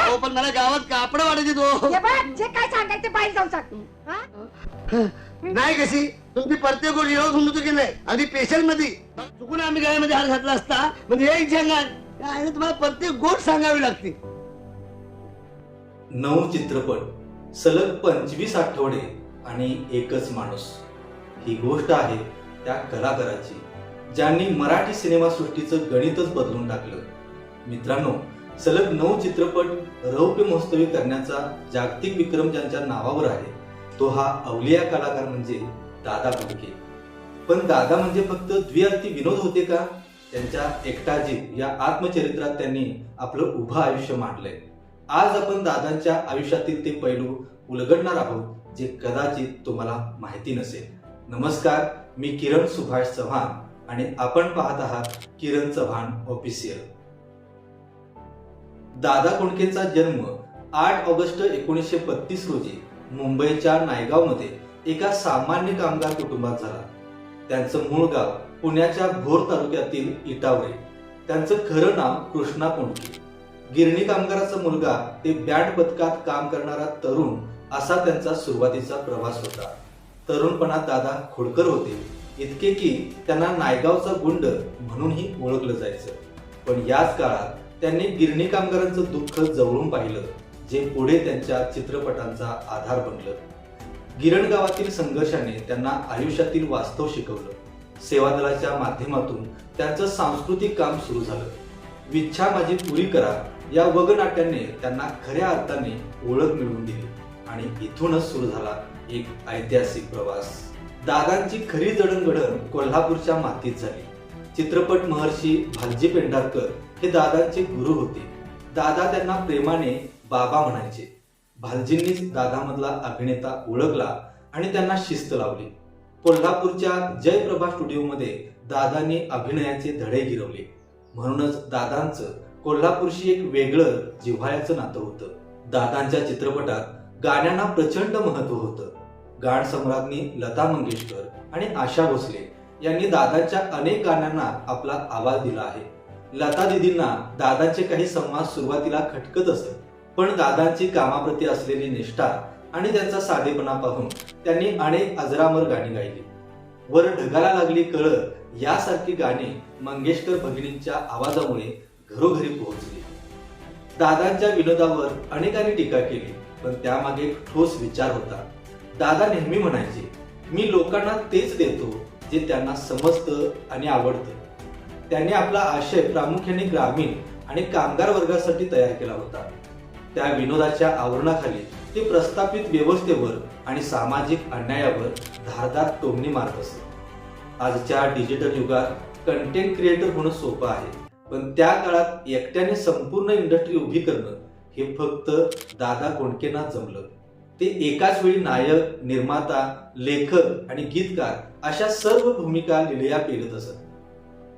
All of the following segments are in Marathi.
अहो पण मला गावात कापड वाटायचे तो हे बघ, जे काय सांगायचं बाहेर जाऊन सांग. हा? नाही कशी तुमची प्रत्येक गोष्ट येऊ समजतो की नाही अगदी पेशल मध्ये चुकून आम्ही गायमध्ये हात घातला असता म्हणजे एक सांगा काय तुम्हाला प्रत्येक गोष्ट सांगावी लागते. 9 चित्रपट, सलग 25 आठवडे आणि एकच माणूस. ही गोष्ट आहे त्या कलाकाराची ज्यांनी मराठी सिनेमासृष्टीचं गणितच बदलून टाकलं. मित्रांनो, सलग 9 चित्रपट रौप्य महोत्सवी करण्याचा जागतिक विक्रम ज्यांच्या नावावर आहे तो हा अवलिया कलाकार म्हणजे दादा कोंडके. पण दादा म्हणजे फक्त द्विअर्थी विनोद होते का? त्यांच्या एकटा जीव या आत्मचरित्रात त्यांनी आपलं उभं आयुष्य मांडलंय. आज आपण दादांच्या आयुष्यातील ते पैलू उलगडणार आहोत जे कदाचित तुम्हाला माहिती नसेल. नमस्कार, मी किरण सुभाष चव्हाण आणि आपण पाहत आहात किरण चव्हाण ऑफिशियल. दादा कोंडकेंचा जन्म 8 ऑगस्ट 1932 रोजी मुंबईच्या नायगावमध्ये एका सामान्य कामगार कुटुंबात झाला. त्यांचं मूळ गाव पुण्याच्या भोर तालुक्यातील इटावरे. त्यांचं खरं नाव कृष्णा कोंडके. गिरणी कामगाराचा मुलगा ते बँड पथकात काम करणारा तरुण असा त्यांचा सुरुवातीचा प्रवास होता. तरुणपणात दादा खोडकर होते, इतके की त्यांना नायगावचा गुंड म्हणूनही ओळखलं जायचं. पण याच काळात त्यांनी गिरणी कामगारांचं दुःख जवळून पाहिलं जे पुढे त्यांच्या चित्रपटांचा आधार बनलं. गिरण गावातील संघर्षाने त्यांना आयुष्यातील वास्तव शिकवलं. सेवा दलाच्या माध्यमातून त्यांचं सांस्कृतिक काम सुरू झालं. विच्छा माझी पुरी करा या वगनाट्याने त्यांना खऱ्या अर्थाने ओळख मिळवून दिली आणि इथूनच सुरू झाला एक ऐतिहासिक प्रवास. दादांची खरी जडणघडण कोल्हापूरच्या मातीत झाली. चित्रपट महर्षी भालजी पेंढारकर हे दादांचे गुरु होते. दादा त्यांना प्रेमाने बाबा म्हणायचे. भालजींनीच दादामधला अभिनेता ओळखला आणि त्यांना शिस्त लावली. कोल्हापूरच्या जयप्रभा स्टुडिओमध्ये दादांनी अभिनयाचे धडे गिरवले. म्हणूनच दादांचं कोल्हापूरशी एक वेगळं जिव्हाळ्याचं नातं होतं. दादांच्या चित्रपटात गाण्यांना प्रचंड महत्व होतं. गान सम्राज्ञी लता मंगेशकर आणि आशा भोसले यांनी दादांच्या अनेक गाण्यांना आपला आवाज दिला आहे. लता दिदींना दादांचे काही संवाद सुरुवातीला खटकत असत, पण दादांची कामाप्रती असलेली निष्ठा आणि त्यांचा साधेपणा पाहून त्यांनी अनेक अजरामर गाणी गायली. वर ढगाला लागली कळ यासारखी गाणी मंगेशकर भगिनींच्या आवाजामुळे घरोघरी पोहोचली. दादांच्या विनोदावर अनेकांनी टीका केली, पण त्यामागे एक ठोस विचार होता. दादा नेहमी म्हणायचे, मी लोकांना तेच देतो जे त्यांना समजतं आणि आवडतं. त्यांनी आपला आशय प्रामुख्याने ग्रामीण आणि कामगार वर्गासाठी तयार केला होता. त्या विनोदाच्या आवरणाखाली ते प्रस्थापित व्यवस्थेवर आणि सामाजिक अन्यायावर धारदार टोमणी मारत असत. आजच्या डिजिटल युगात कंटेंट क्रिएटर होणं सोपं आहे, पण त्या काळात एकट्याने संपूर्ण इंडस्ट्री उभी करणं हे फक्त दादा कोंडकेंना जमलं. ते एकाच वेळी नायक, निर्माता, लेखक आणि गीतकार अशा सर्व भूमिका लिलया पेलत असत.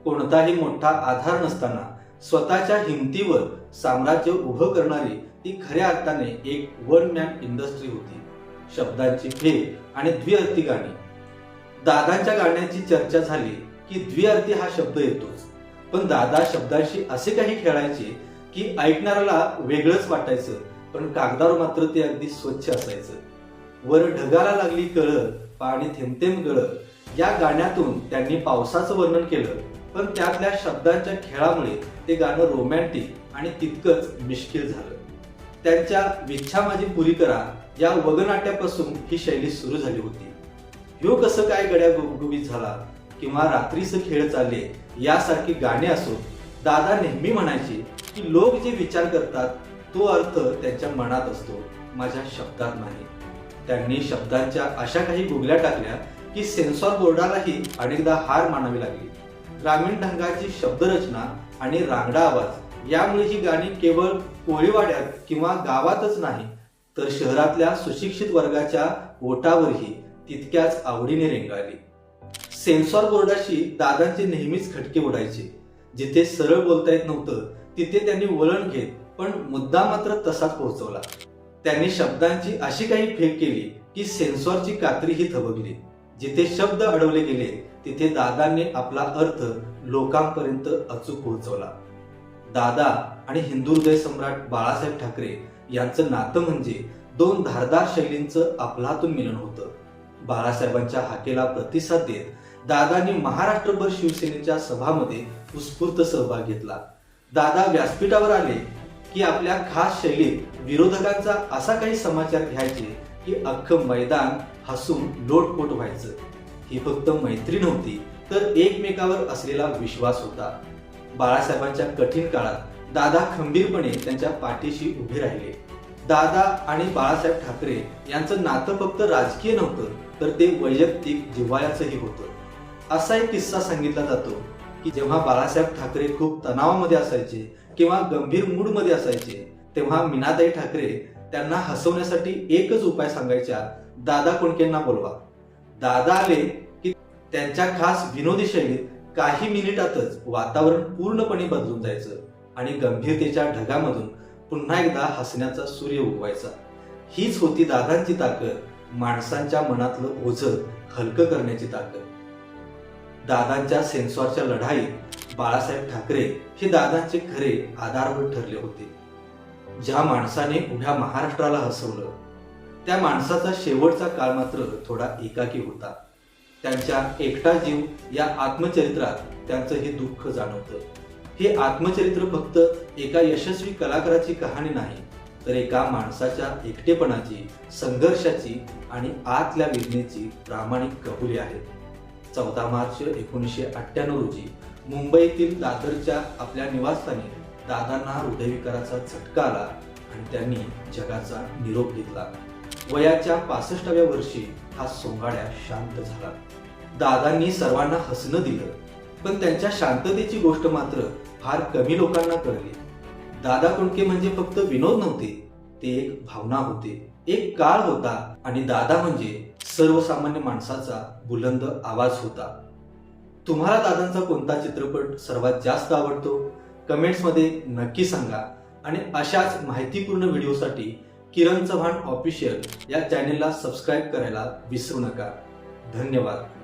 कोणताही मोठा आधार नसताना स्वतःच्या हिमतीवर साम्राज्य उभं करणारी ती खऱ्या अर्थाने एक वन मॅन इंडस्ट्री होती. शब्दांची फेक आणि द्विअर्थी गाणी. दादांच्या गाण्याची चर्चा झाली की द्विअर्थी हा शब्द येतोच, पण दादा शब्दांशी असे काही खेळायचे की ऐकणाऱ्याला वेगळंच वाटायचं, पण कागदावर मात्र ते अगदी स्वच्छ असायचं. वर ढगाला लागली कळ पाणी थेंब थेंब गळत या गाण्यातून त्यांनी पावसाचं वर्णन केलं, पण त्यातल्या शब्दांच्या खेळामुळे ते गाणं रोमॅन्टिक आणि तितकंच मिश्किल झालं. त्यांच्या विच्छा माझी पुरी करा या वगनाट्यापासून ही शैली सुरू झाली होती. ह्यो कसं काय गड्या गुबगुबीत झाला किंवा रात्रीचं खेळ चालले यासारखी गाणी असो, दादा नेहमी म्हणायचे की लोक जे विचार करतात तो अर्थ त्यांच्या मनात असतो, माझ्या शब्दात नाही. त्यांनी शब्दांच्या अशा काही गुगल्या टाकल्या की सेन्सॉर बोर्डालाही अनेकदा हार मानावी लागली. ग्रामीण ढंगाची शब्दरचना आणि रांगडा आवाज यामुळे ही गाणी केवळ कोळीवाड्यात किंवा गावातच नाही तर शहरातल्या सुशिक्षित वर्गाच्या ओटावरही तितक्याच आवडीने रेंगाळली. सेन्सॉर बोर्डाशी दादांचे नेहमीच खटके उडायचे. जिथे सरळ बोलता येत नव्हतं तिथे त्यांनी वळण घेत पण मुद्दा मात्र तसाच पोहोचवला. त्यांनी शब्दांची अशी काही फेक केली की सेन्सॉरची कात्रीही थबकली. जिथे शब्द अडवले गेले तिथे दादांनी आपला अर्थ लोकांपर्यंत अचूक पोहोचवला. दादा आणि हिंदू हृदय सम्राट बाळासाहेब ठाकरे यांचं नातं म्हणजे दोन धारदार शैलींचं अफलातून मिलन होतं. बाळासाहेबांच्या हाकेला प्रतिसाद देत दादांनी महाराष्ट्रभर शिवसेनेच्या सभामध्ये उत्स्फूर्त सहभाग घेतला. दादा व्यासपीठावर आले की आपल्या खास शैलीत विरोधकांचा असा काही समाचार घ्यायचे की अख्खं मैदान हसून लोटपोट व्हायचं. ही फक्त मैत्री नव्हती तर एकमेकावर असलेला विश्वास होता. बाळासाहेबांच्या कठीण काळात दादा खंबीरपणे त्यांच्या पाठीशी उभे राहिले. दादा आणि बाळासाहेब ठाकरे यांचं नातं फक्त राजकीय नव्हतं तर ते वैयक्तिक जिव्हाळ्याचंही होतं. असा एक किस्सा सांगितला जातो की जेव्हा बाळासाहेब ठाकरे खूप तणावामध्ये असायचे किंवा गंभीर मूडमध्ये असायचे तेव्हा मीनाताई ठाकरे त्यांना हसवण्यासाठी एकच उपाय सांगायच्या, दादा कोंडकेंना बोलवा. दादा आले की त्यांच्या खास विनोदी शैलीत काही मिनिटातच वातावरण पूर्णपणे बदलून जायचं आणि गंभीरतेच्या ढगामधून पुन्हा एकदा हसण्याचा सूर्य उगवायचा. हीच होती दादांची ताकद, माणसांच्या मनातलं ओझं हलकं करण्याची ताकद. दादांच्या सेन्सॉरच्या लढाईत बाळासाहेब ठाकरे हे दादांचे खरे आधारभूत ठरले होते. ज्या माणसाने उभ्या महाराष्ट्राला हसवलं त्या माणसाचा शेवटचा काळ मात्र थोडा एकाकी होता. त्यांच्या एकटा जीव या आत्मचरित्रात त्यांचं हे दुःख जाणवतं. हे आत्मचरित्र फक्त एका यशस्वी कलाकाराची कहाणी नाही तर एका माणसाच्या एकटेपणाची, संघर्षाची आणि आतल्या वेदनेची प्रामाणिक कबुली आहे. 14 मार्च 1998 रोजी मुंबईतील दादरच्या आपल्या निवासस्थानी दादांना हृदयविकाराचा झटका आला आणि त्यांनी जगाचा निरोप घेतला. वयाच्या 65व्या वर्षी हा सोंगाड्या शांत झाला. दादांनी सर्वांना हसणं दिलं पण त्यांच्या शांततेची गोष्ट मात्र फार कमी लोकांना कळली. दादा कोंडके म्हणजे फक्त विनोद नव्हते, ते एक भावना होते, एक काळ होता आणि दादा म्हणजे सर्वसामान्य माणसाचा बुलंद आवाज होता. तुम्हाला दादांचा कोणता चित्रपट सर्वात जास्त आवडतो कमेंट्स मध्ये नक्की सांगा आणि अशाच माहितीपूर्ण व्हिडिओसाठी किरण चव्हाण ऑफिशियल या चॅनेलला सबस्क्राईब करायला विसरू नका. धन्यवाद.